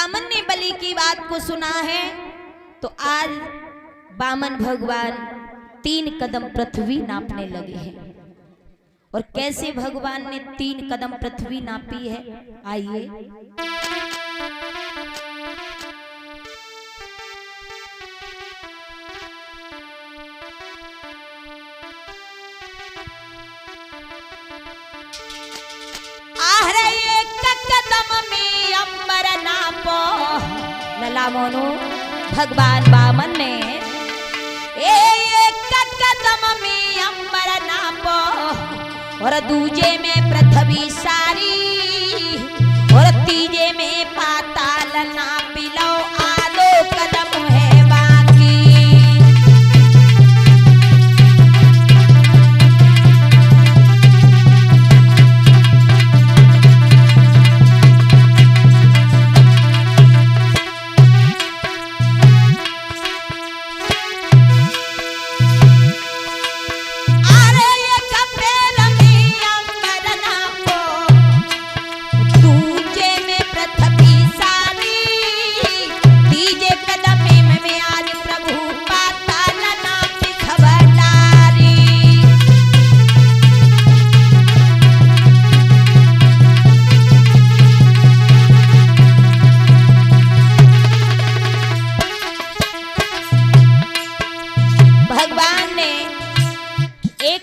बामन ने बलि की बात को सुना है तो आज बामन भगवान 3 कदम पृथ्वी नापने लगे हैं। और कैसे भगवान ने 3 कदम पृथ्वी नापी है, आइए। कदम में अंबर नापो, लला मोनो भगवान बामन ने एक कदम में अंबर नापो और दूजे में पृथ्वी सारी और तीजे में पाताल नाप लो, आधो कदम है बाकी।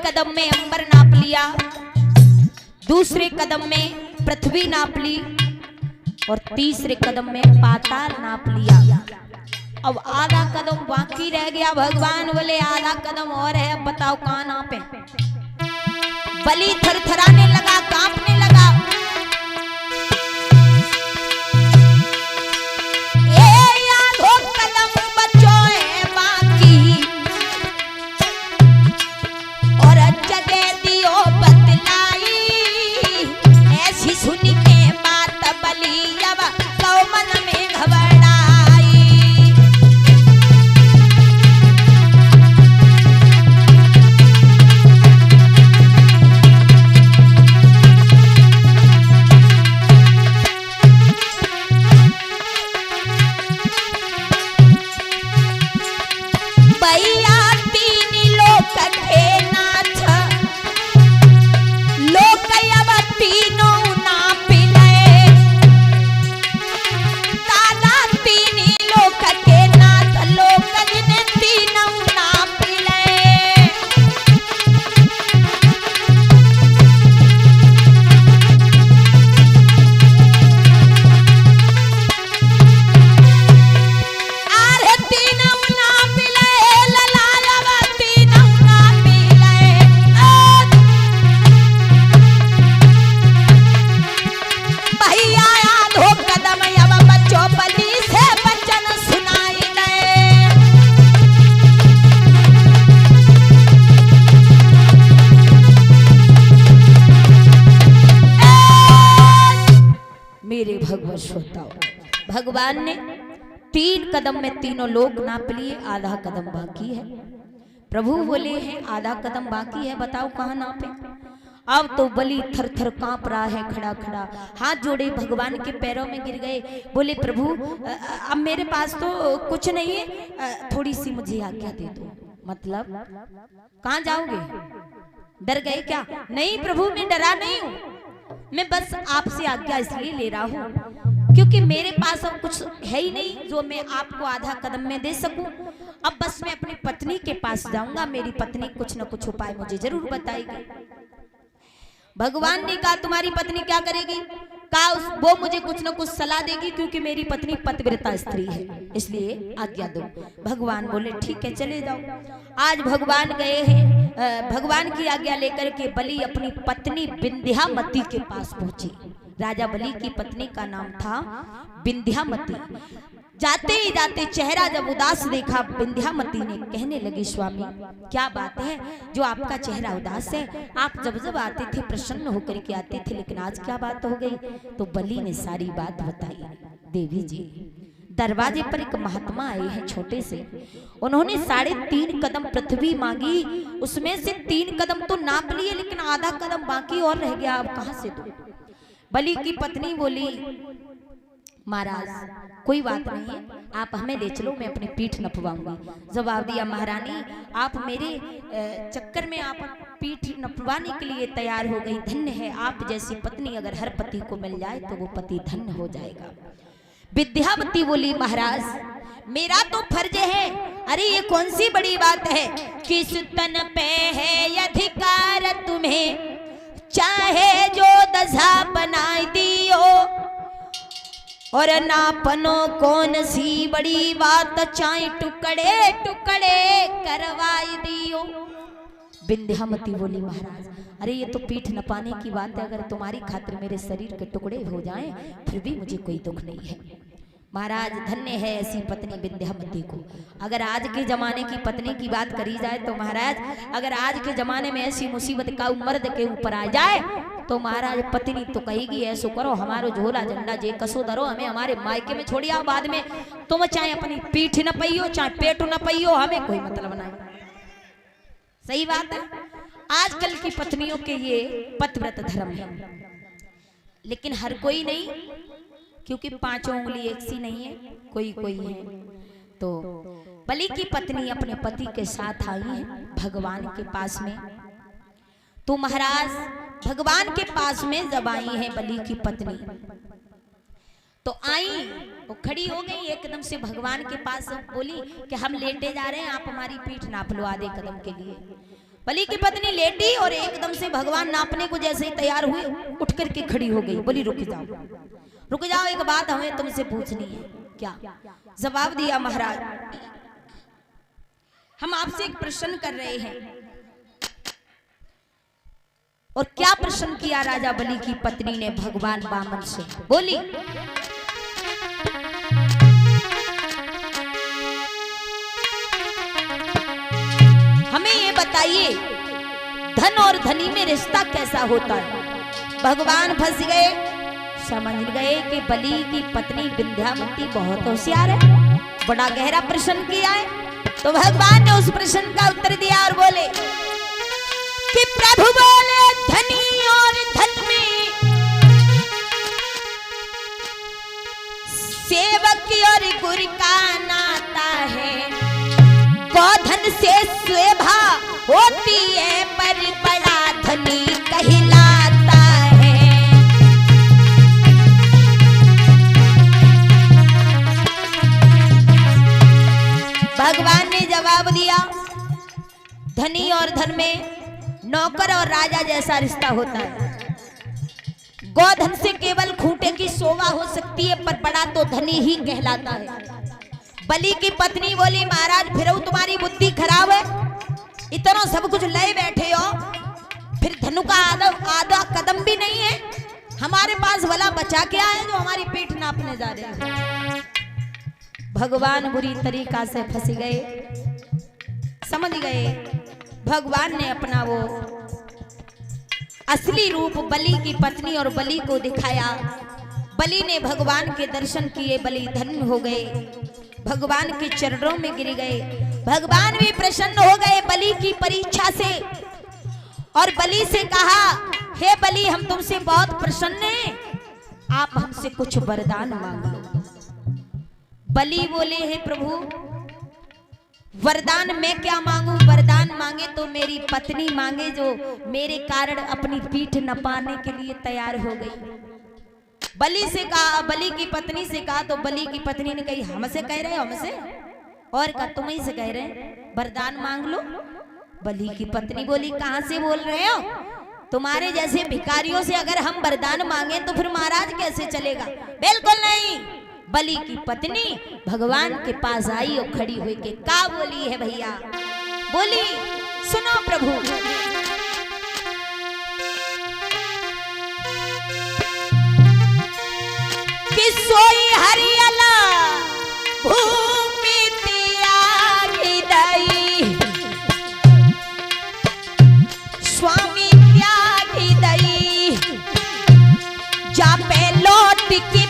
कदम में अंबर नाप लिया, दूसरे कदम में पृथ्वी नाप ली और तीसरे कदम में पाताल नाप लिया। अब आधा कदम बाकी रह गया। भगवान बोले आधा कदम और है, अब बताओ कहां नापे। बलि थरथराने लगा, कांपने लगा। आधो कदम बचो है बाकी और जगे दियो बतलाई। ऐसी सुनी के बात बलि अब तो मन में घबराई। भैया 3 लोक के नाथ, लोक अब तीनों नाप ले। दादा 3 लोक के नाथ, लोक जिन्हें तीनों नाप ले। अरे तीनों नाप ले, ललायब तीनों नाप ले। भैया आधो कदम अब बच्चों बलि से वचन सुनाई ले। मेरे भगवत श्रोताओ, भगवान ने 3 कदम में तीनों लोग नाप लिए, आधा कदम बाकी है। प्रभु बोले हैं आधा कदम बाकी है, बताओ कहां नापे। अब तो बलि थर थर कांप रहा है, खड़ा खड़ा हाथ जोड़े भगवान के पैरों में गिर गए। बोले प्रभु अब मेरे पास तो कुछ नहीं है, थोड़ी सी मुझे आज्ञा दे दो। मतलब कहां जाओगे, डर गए क्या? नहीं प्रभु मैं डरा नहीं हूं, मैं बस आपसे आज्ञा इसलिए ले रहा हूं क्योंकि मेरे पास अब कुछ है ही नहीं जो मैं आपको आधा कदम में दे सकूं। अब बस मैं अपनी पत्नी के पास जाऊंगा, मेरी पत्नी कुछ न कुछ उपाय मुझे जरूर बताएगी। भगवान ने कहा तुम्हारी पत्नी क्या करेगी? कहा वो मुझे कुछ न कुछ सलाह देगी क्योंकि मेरी पत्नी पतिव्रता स्त्री है, इसलिए आज्ञा दो। भगवान बोले ठीक है चले जाओ। आज भगवान गए हैं, भगवान की आज्ञा लेकर के बलि अपनी पत्नी विंध्यामती के पास पहुंची। राजा बलि की पत्नी का नाम था विंध्यामती। जाते ही जाते चेहरा जब उदास देखा, विंध्यामती ने कहने लगी स्वामी क्या बात है जो आपका चेहरा उदास है? आप जब जब आते थे प्रसन्न होकर के आते थे, लेकिन आज क्या बात हो गई? तो बलि ने सारी बात बताई। देवी जी दरवाजे पर एक महात्मा आए हैं छोटे से, उन्होंने 3.5 कदम पृथ्वी मांगी, उसमें से 3 कदम तो नाप लिए लेकिन आधा कदम बाकी और रह गया, अब कहां से दूं? बलि की पत्नी बोली महाराज कोई बात नहीं है, आप हमें ले चलो, मैं अपनी पीठ नपवाऊंगी। जवाब दिया महारानी आप मेरे चक्कर में आप पीठ नपवाने के लिए तैयार हो गई, धन्य है आप जैसी पत्नी अगर हर पति को मिल जाए तो वो पति धन्य हो जाएगा। विद्यावती बोली महाराज मेरा तो फर्ज है। अरे ये कौन सी बड़ी बात है, किस तन पे है अधिकार तुम्हें, चाहे जो दशा बनाई दियो, और नापनो कौन सी बड़ी बात, चाहे टुकड़े टुकड़े करवाई दियो। विंध्यावती बोली महाराज अरे ये तो पीठ नपाने की बात है, अगर तुम्हारी खातिर मेरे शरीर के टुकड़े हो जाएं फिर भी मुझे कोई दुख नहीं है। महाराज धन्य है ऐसी पत्नी विंध्यावती को। अगर आज के जमाने की पत्नी की बात करी जाए तो महाराज अगर आज के जमाने में ऐसी मुसीबत का मर्द के ऊपर आ जाए तो महाराज पत्नी तो कहेगी ऐसो करो हमारो झोला झंडा जे कसो धरो, हमें हमारे मायके में छोड़ी आओ, बाद में तुम चाहे अपनी पीठ न पहियो चाहे पेट न पहियो, हमें कोई मतलब नहीं। सही बात है, आजकल की पत्नियों के ये पतिव्रत धर्म है, लेकिन हर कोई नहीं, क्योंकि पांचों उंगली एक सी नहीं है, कोई कोई है। तो बलि की पत्नी अपने पति के साथ आई है भगवान के पास में। तो महाराज भगवान के पास में जब आई है बलि की पत्नी तो आई वो खड़ी हो गई एकदम से भगवान के पास, बोली कि हम लेटे जा रहे हैं, आप हमारी पीठ नाप लो आधे कदम के लिए। बलि की पत्नी लेटी और एकदम से भगवान नापने को जैसे ही तैयार हुए उठ करके खड़ी हो गई। बोली रुक जाओ एक बात हमें तुमसे पूछनी है। क्या? जवाब दिया महाराज हम आपसे एक प्रश्न कर रहे हैं। और क्या प्रश्न किया राजा बलि की पत्नी ने भगवान वामन से? बोली हमें ये बताइए धन और धनी में रिश्ता कैसा होता है? भगवान फंस गए, समझ गए कि बलि की पत्नी विंध्यावती बहुत होशियार है, बड़ा गहरा प्रश्न किया है। तो भगवान ने उस प्रश्न का उत्तर दिया और बोले कि प्रभु बोले धनी और धन में सेवक और गुरु का नाता है, गोधन से सेवा होती है पर बड़ा धनी कहलाता है। भगवान ने जवाब दिया धनी और धन में नौकर और राजा जैसा रिश्ता होता है। गोधन से केवल खूंटे की शोभा हो सकती है पर बड़ा तो धनी ही कहलाता है। बलि की पत्नी बोली महाराज फिर तुम्हारी बुद्धि खराब है, इतना सब कुछ ले बैठे हो, फिर धनु का आधा कदम भी नहीं है, हमारे पास भला बचा क्या है जो हमारी पीठ नापने जा रहे हैं। भगवान बुरी तरीका से फंस गए, समझ गए। भगवान ने अपना वो असली रूप बलि की पत्नी और बलि को दिखाया। बलि ने भगवान के दर्शन किए, बलि धन्य हो गए, भगवान के चरणों में गिर गए। भगवान भी प्रसन्न हो गए बलि की परीक्षा से और बलि से कहा हे बलि हम तुमसे बहुत प्रसन्न हैं, आप हमसे कुछ वरदान मांग लो। बलि बोले हे प्रभु वरदान मैं क्या मांगू, वरदान मांगे तो मेरी पत्नी मांगे जो मेरे कारण अपनी पीठ नपाने के लिए तैयार हो गई। बलि से कहा, बलि की पत्नी से कहा तो बलि की पत्नी ने कही हमसे कह रहे हो, हमसे और का तुम ही से कह रहे हैं वरदान मांग लो। बलि की पत्नी बोली कहां से बोल रहे हो, तुम्हारे जैसे भिखारियों से अगर हम वरदान मांगे तो फिर महाराज कैसे चलेगा? बिल्कुल नहीं। बलि की पत्नी भगवान के पास आई और खड़ी हुई के का बोली है भैया? बोली सुनो प्रभु कि सोई हरियाला भूमि त्यागी दई, स्वामी त्यागी दई, जा पे लौट की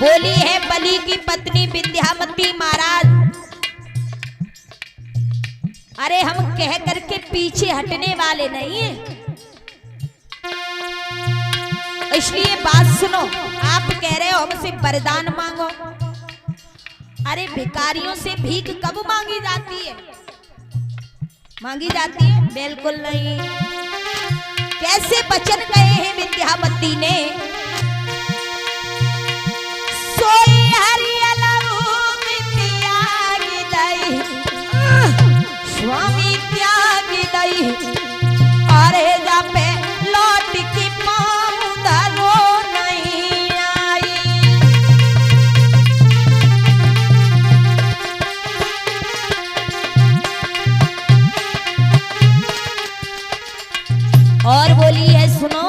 बोली है बलि की पत्नी विंध्यामती महाराज, अरे हम कह करके पीछे हटने वाले नहीं है, इसलिए बात सुनो। आप कह रहे हो हमसे वरदान मांगो, अरे भिखारियों से भीख कब मांगी जाती है? मांगी जाती है? बिल्कुल नहीं। कैसे वचन कहे हैं विंध्यामती ने, सोई हरियलऊ त्यागी दई, स्वामी त्यागी दई, अरे जा पे लौट की पाऊं धरो नहीं आई। और बोली है सुनो,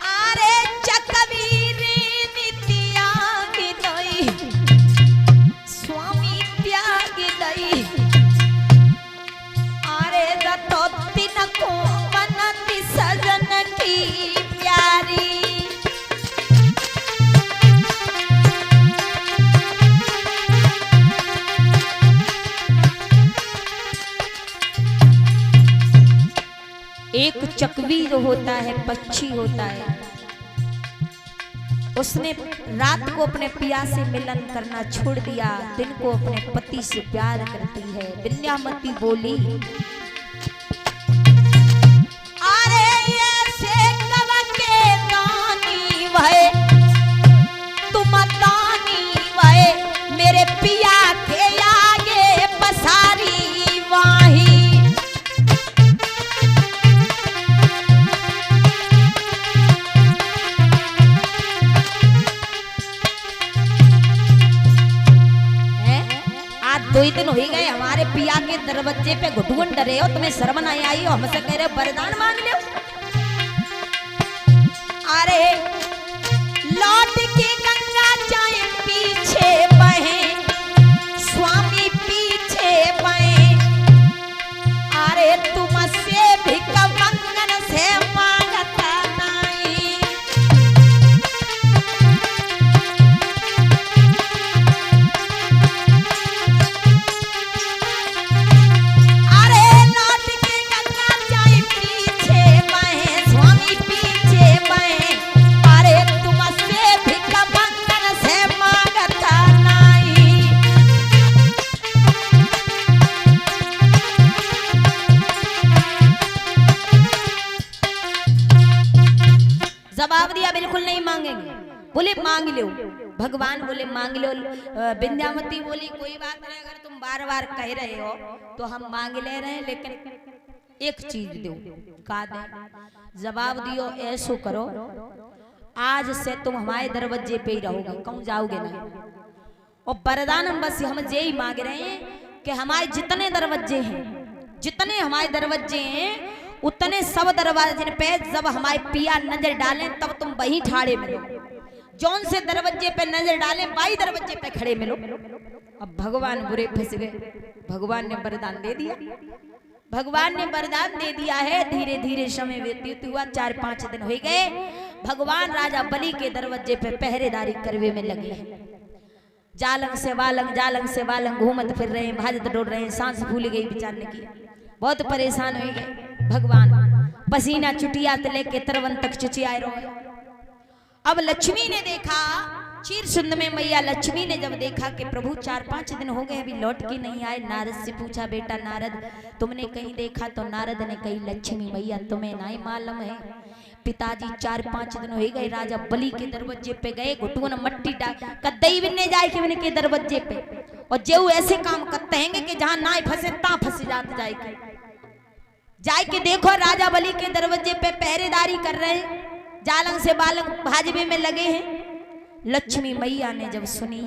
अरे चकवीर त्यागी दई, स्वामी त्यागी दई, अरे रतो तीन को बनती सजन की प्यारी। एक चकवी जो होता है, पक्षी होता है, उसने रात को अपने पिया से मिलन करना छोड़ दिया, दिन को अपने पति से प्यार करती है। विंध्यामती बोली, अरे ये से कब के दानी वहे, तुम दानी वहे, मेरे पिया के आगे पसारी वाही। दो ही दिन हो गए हमारे पिया के दरवाजे पे घुटुन डरे हो, तुम्हें शर्म नहीं आई हो, हमसे कह रहे हो वरदान मांग लो। अरे लौट के गंगा जाए पीछे बहे, स्वामी पीछे बहे, अरे तुमसे भिख मंगन से मांगता नहीं। जवाब दिया बिल्कुल नहीं मांगेंगे। बोले मांग लो, भगवान बोले मांग लो। विंध्यामती बोली कोई बात नहीं, अगर तुम बार बार कह रहे हो तो हम मांग ले रहे हैं, लेकिन एक चीज दो। का दे? जवाब दियो, ऐसो करो आज से तुम हमारे दरवाजे पे ही रहोगे, कहूँ जाओगे नहीं। और वरदान हम बस हम यही मांग रहे हैं कि हमारे जितने दरवाजे हैं, जितने हमारे दरवाजे हैं, उतने सब दरवाजे पे जब हमारे पिया नजर डालें तब तुम वहीं ठाड़े मिलो। जौन से दरवाजे पे नजर डालें वही दरवाजे पे खड़े मिलो। अब भगवान बुरे फंस गए। भगवान ने वरदान दे दिया, भगवान ने वरदान दे दिया है। धीरे धीरे समय व्यतीत हुआ, 4-5 दिन हो गए। भगवान राजा बलि के दरवाजे पे पहरेदारी करवे में लगे हैं। जालंग से वालंग, जालंग से वालंग घूमत फिर रहे हैं, भाजत डोल रहे हैं। सांस भूल गई बेचारने की, बहुत परेशान हो गए। भगवान पसीना चुटिया तले के तरवन तक चुचियाए रहे। अब लक्ष्मी ने देखा, चीर सुंद में मैया लक्ष्मी ने जब देखा कि प्रभु 4-5 दिन हो गए अभी लौट के नहीं आए। नारद से पूछा, बेटा नारद तुमने कहीं देखा? तो नारद ने कही, लक्ष्मी मैया तुम्हें नहीं मालूम है, पिताजी 4-5 दिन हो गए राजा बलि के दरवाजे पे गए, घुटुन मट्टी डाल कदई बिन्ने जाए कि बिन्ने के दरवाजे पे, और जो ऐसे काम करते हैं कि जहां ना फंसे ता फंस जाते जाए के देखो। राजा बलि के दरवाजे पे पहरेदारी कर रहे हैं, जालंग से बालंग भाजबे में लगे हैं। लक्ष्मी मैया ने जब सुनी